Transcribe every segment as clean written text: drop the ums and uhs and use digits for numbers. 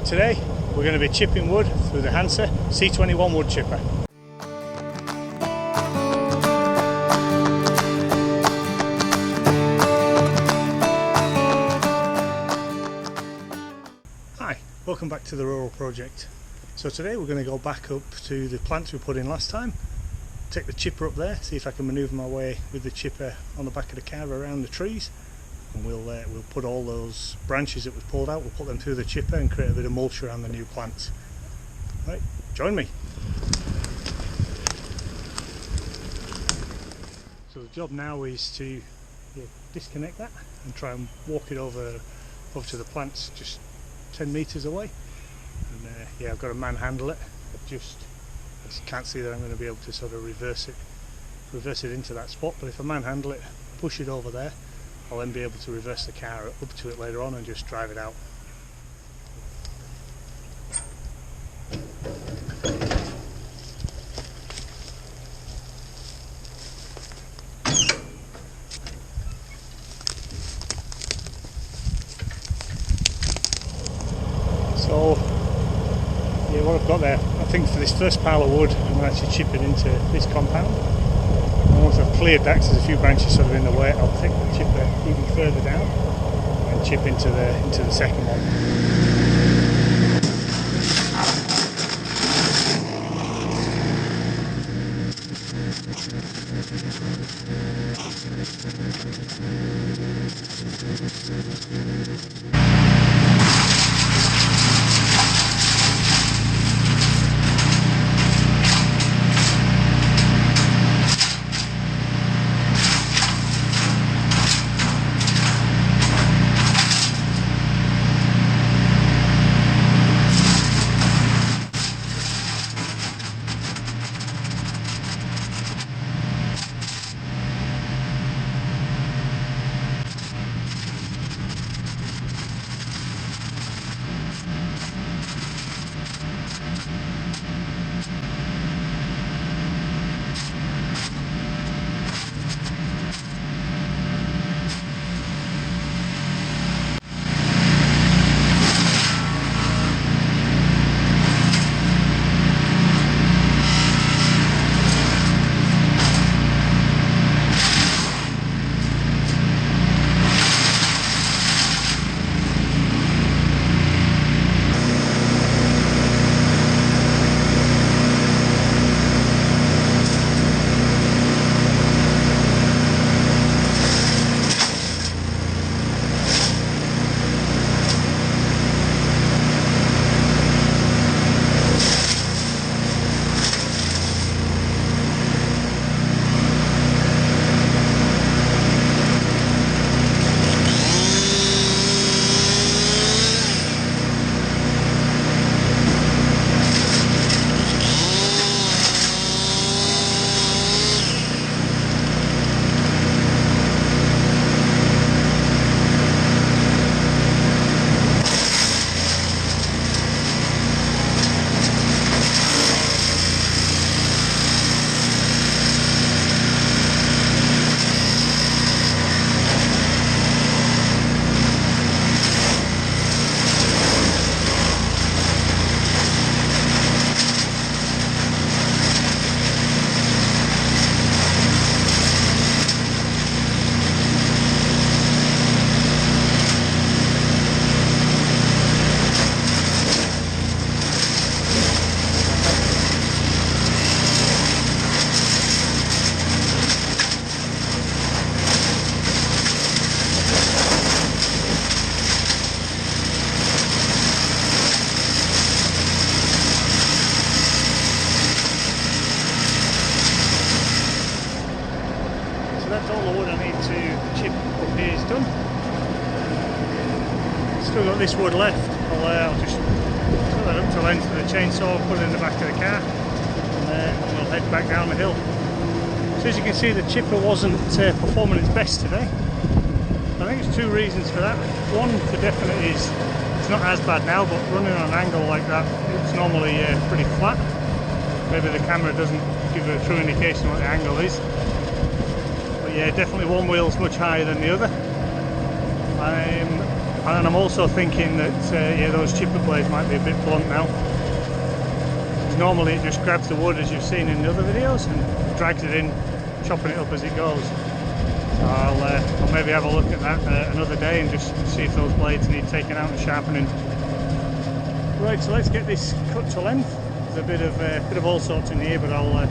Today we're going to be chipping wood through the Hansa C21 wood chipper. Hi, welcome back to the Rural Project. So today we're going to go back up to the plants we put in last time, take the chipper up there, see if I can manoeuvre my way with the chipper on the back of the car around the trees, and we'll put all those branches that we've pulled out, we'll put them through the chipper and create a bit of mulch around the new plants. Right, join me. So the job now is to disconnect that and try and walk it over to the plants just 10 metres away. And I've got to manhandle it. I just can't see that I'm going to be able to sort of reverse it into that spot, but if I manhandle it, push it over there, I'll then be able to reverse the car up to it later on and just drive it out. So what I've got there, I think for this first pile of wood I'm going to actually chip it into this compound. And once I've cleared that, 'cause there's a few branches sort of in the way, I'll take the chipper even further down and chip into the second one. That's all the wood I need to chip up here is done. Still got this wood left. I'll just put that up to length with the chainsaw, put it in the back of the car, and we'll head back down the hill. So as you can see, the chipper wasn't performing its best today. I think there's two reasons for that. One for definite is it's not as bad now, but running on an angle like that, it's normally pretty flat. Maybe the camera doesn't give a true indication what the angle is. Yeah, definitely one wheel's much higher than the other. I'm And I'm also thinking that yeah, those chipper blades might be a bit blunt now. Normally it just grabs the wood, as you've seen in the other videos, and drags it in, chopping it up as it goes. So I'll maybe have a look at that another day and just see if those blades need taking out and sharpening. Right, so let's get this cut to length. There's a bit of all sorts in here, but I'll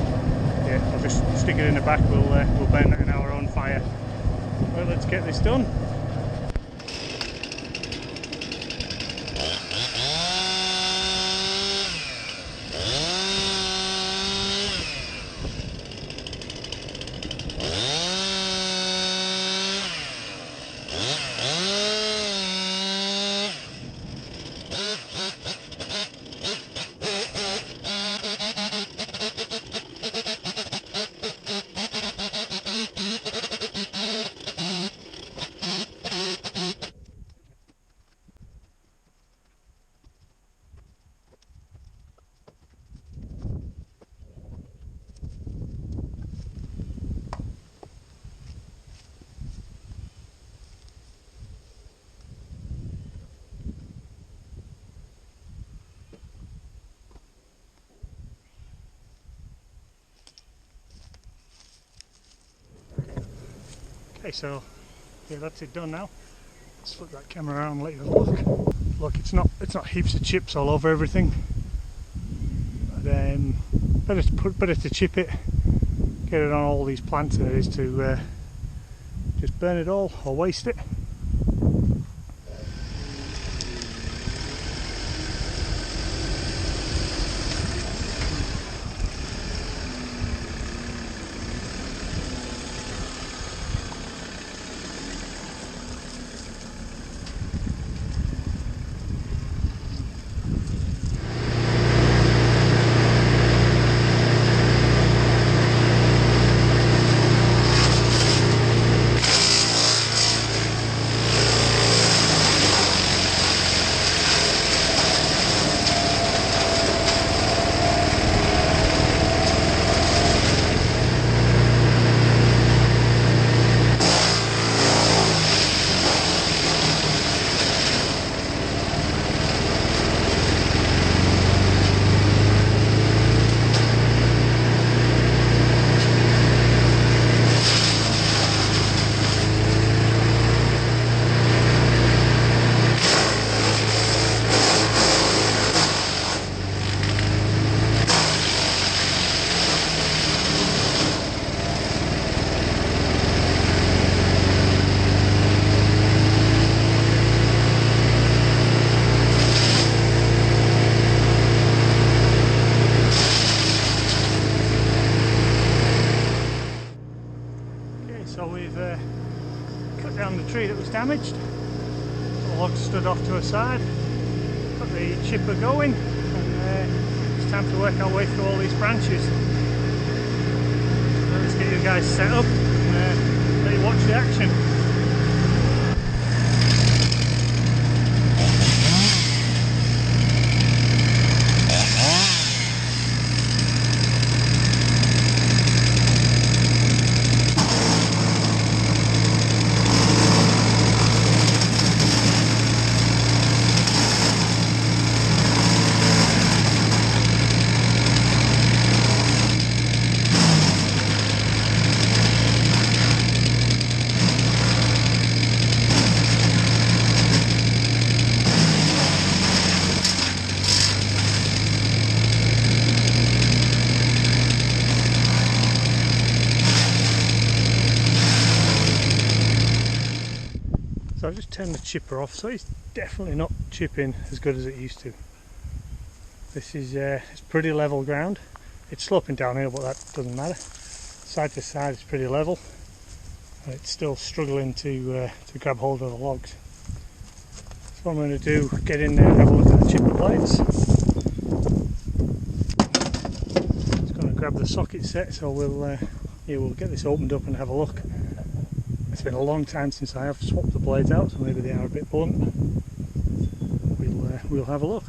just stick it in the back. We'll burn that in our own fire. Right, let's get this done. Okay, so yeah, that's it done now. Let's flip that camera around and let you have a look. Look, it's not heaps of chips all over everything. But better to chip it, get it on all these plants than it is to just burn it all or waste it. So we've cut down the tree that was damaged. The log stood off to a side. Got the chipper going, and it's time to work our way through all these branches. So let's get you guys set up and let you watch the action. So I've just turned the chipper off, so it's definitely not chipping as good as it used to. This is it's pretty level ground. It's sloping downhill, but that doesn't matter. Side to side it's pretty level. It's still struggling to grab hold of the logs. So what I'm going to do, get in there and have a look at the chipper blades. Just going to grab the socket set, so we'll get this opened up and have a look. It's been a long time since I have swapped the blades out, so maybe they are a bit blunt. We'll have a look.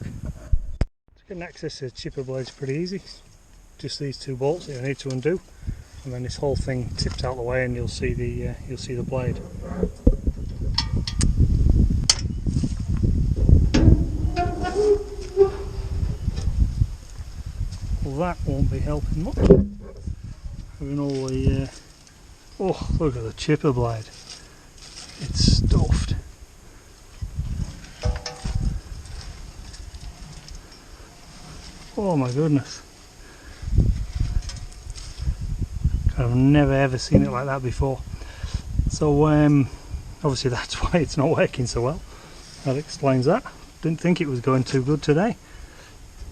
Getting access to the chipper blades is pretty easy. Just these two bolts that you need to undo, and then this whole thing tips out the way, and you'll see the blade. that won't be helping much. Having all the oh, look at the chipper blade, it's stuffed. Oh my goodness, I've never ever seen it like that before. So obviously that's why it's not working so well. That explains that. Didn't think it was going too good today.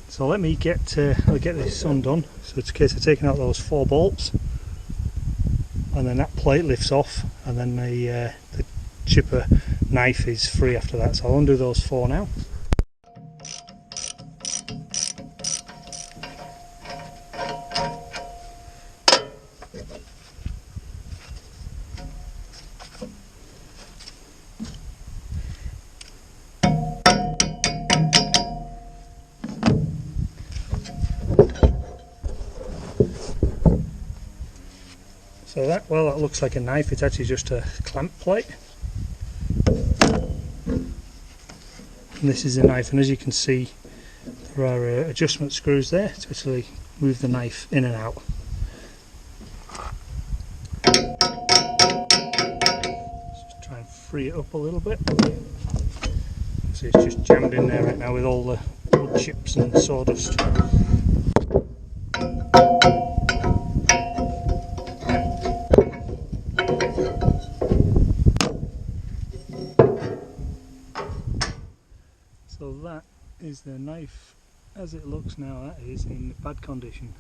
So let me get this undone. So it's a case of taking out those 4 bolts, and then that plate lifts off, and then the chipper knife is free after that. So I'll undo those 4 now. So that, well, that looks like a knife, it's actually just a clamp plate. And this is a knife, and as you can see there are adjustment screws there to actually move the knife in and out. Let's just try and free it up a little bit. So it's just jammed in there right now with all the wood chips and sawdust. So that is the knife as it looks now. That is in bad condition.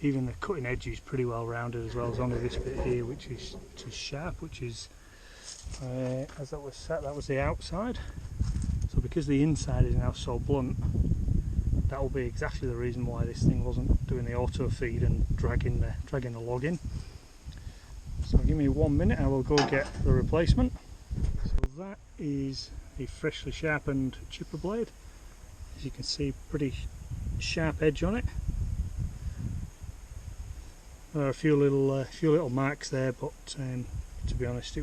Even the cutting edge is pretty well rounded as well, as only this bit here which is sharp, which is as that was set, that was the outside. So because the inside is now so blunt, that will be exactly the reason why this thing wasn't doing the auto feed and dragging the log in. So give me 1 minute, I will go get the replacement. So that is a freshly sharpened chipper blade. As you can see, pretty sharp edge on it. There are a few little marks there, but to be honest,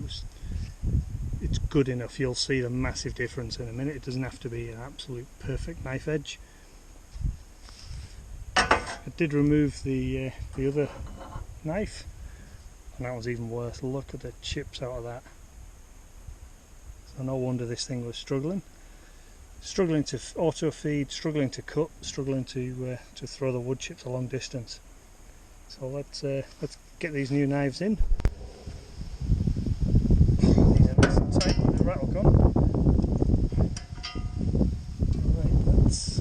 it's good enough. You'll see the massive difference in a minute. It doesn't have to be an absolute perfect knife edge. I did remove the other knife, and that was even worse. Look at the chips out of that. So no wonder this thing was struggling to auto feed, struggling to cut, struggling to throw the wood chips a long distance. So let's get these new knives in. These are nice and tight with the rattle gun. Right, let's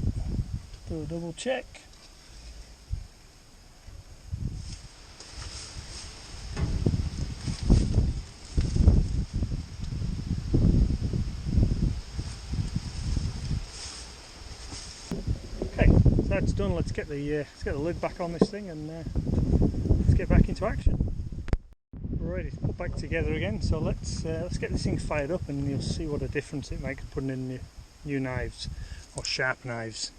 do a double check. That's done. Let's get the lid back on this thing, and let's get back into action. Right, it's put back together again. So let's get this thing fired up, and you'll see what a difference it makes putting in new knives, or sharp knives.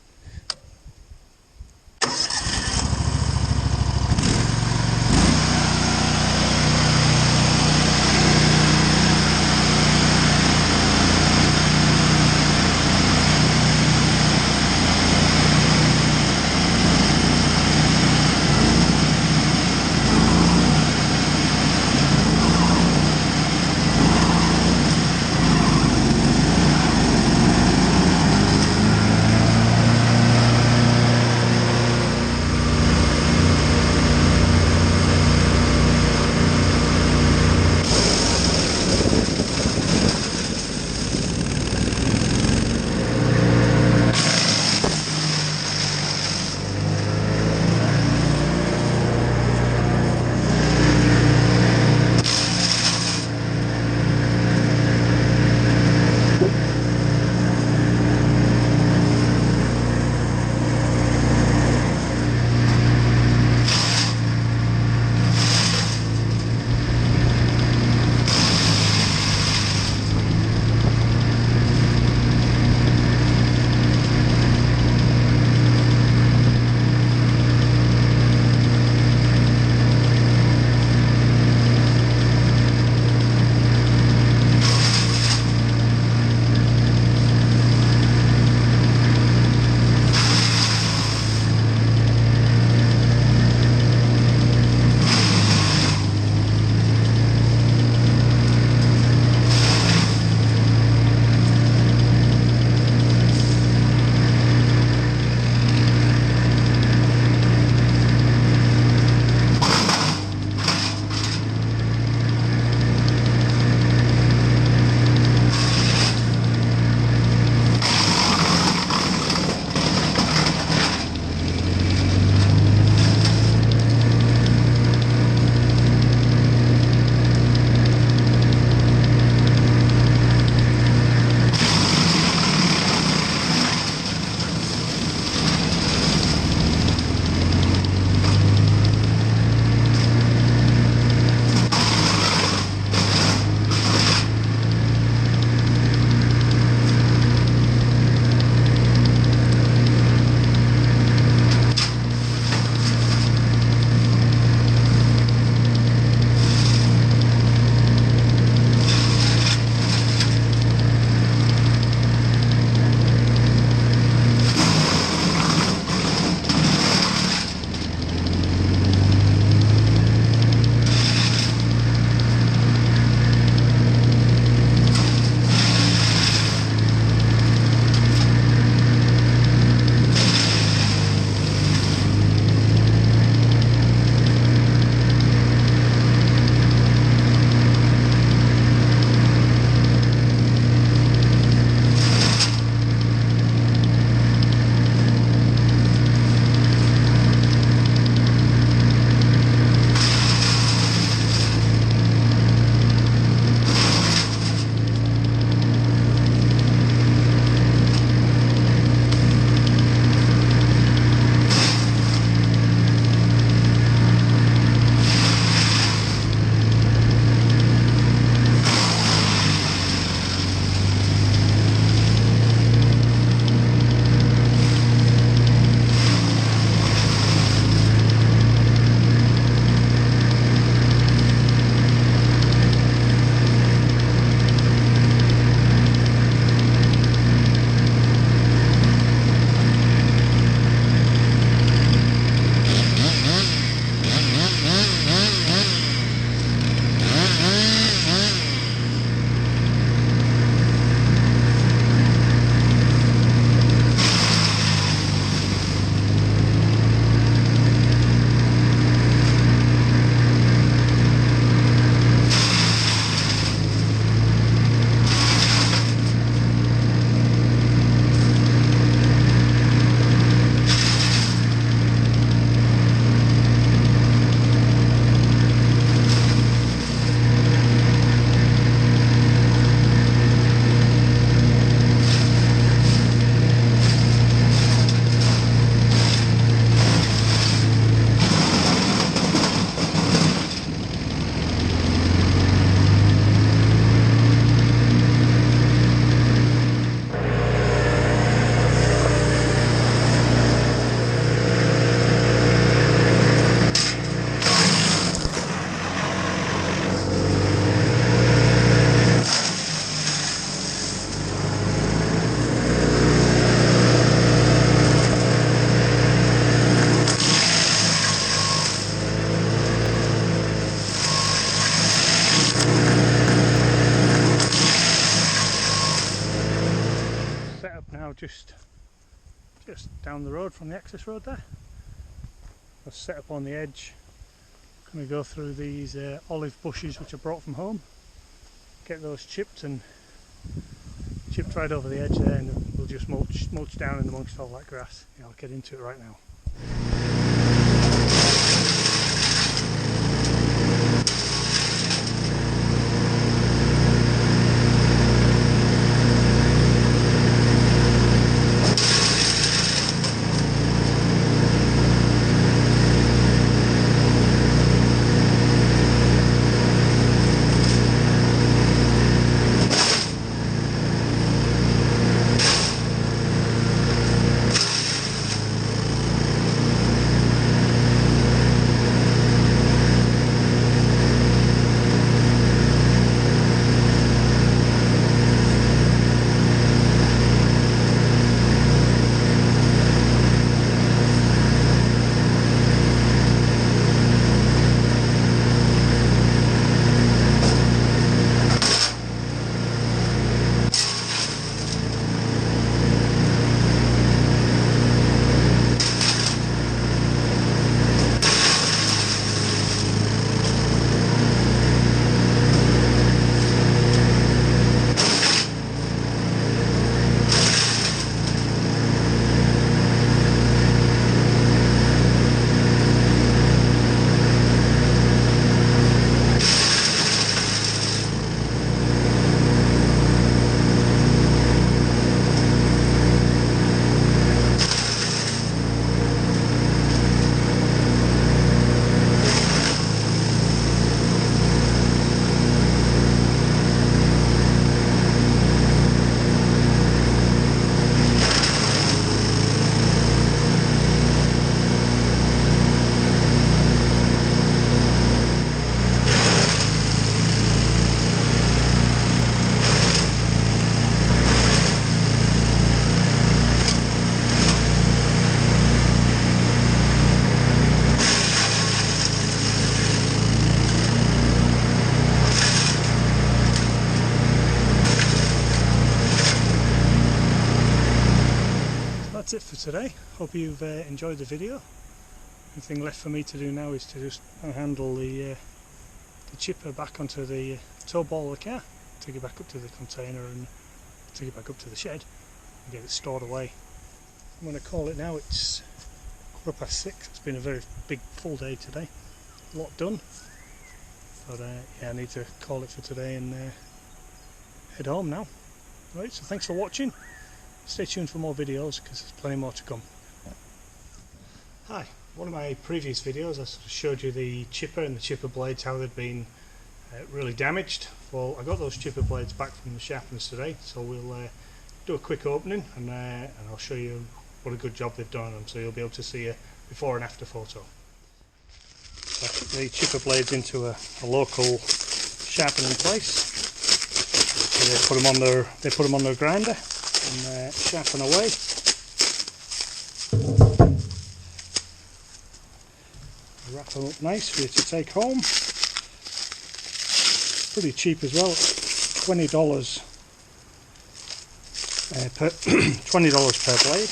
just down the road from the access road there. I've set up on the edge. I'm going to go through these olive bushes which I brought from home, get those chipped and chipped right over the edge there, and we'll just mulch down in amongst all that grass. Yeah, I'll get into it right now. That's it for today. Hope you've enjoyed the video. The thing left for me to do now is to just handle the chipper back onto the tow ball of the car, take it back up to the container and take it back up to the shed and get it stored away. I'm going to call it now. It's 6:15. It's been a very big full day today, a lot done, but yeah, I need to call it for today and head home now. Right, so thanks for watching. Stay tuned for more videos because there's plenty more to come. Hi, one of my previous videos I sort of showed you the chipper and the chipper blades, how they'd been really damaged. Well, I got those chipper blades back from the sharpeners today, so we'll do a quick opening and I'll show you what a good job they've done on them, so you'll be able to see a before and after photo. So I took the chipper blades into a local sharpening place. So they put them on their grinder and sharpen away. Wrap them up nice for you to take home. Pretty cheap as well, $20 per $20 per blade.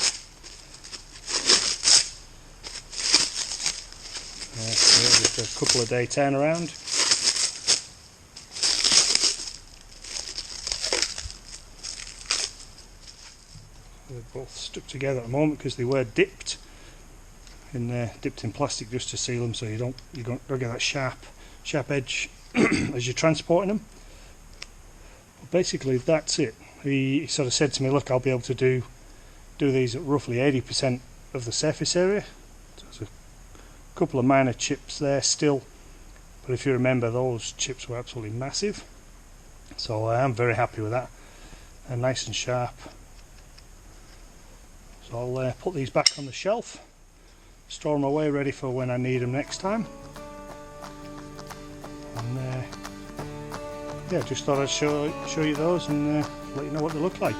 So just a couple of day turnaround. They're both stuck together at the moment because they were dipped in plastic just to seal them, so you don't get that sharp edge as you're transporting them. But basically that's it. He sort of said to me, look, I'll be able to do these at roughly 80% of the surface area. So there's a couple of minor chips there still, but if you remember, those chips were absolutely massive. So I am very happy with that, and nice and sharp. So I'll put these back on the shelf, store them away ready for when I need them next time. And yeah, just thought I'd show you those and let you know what they look like.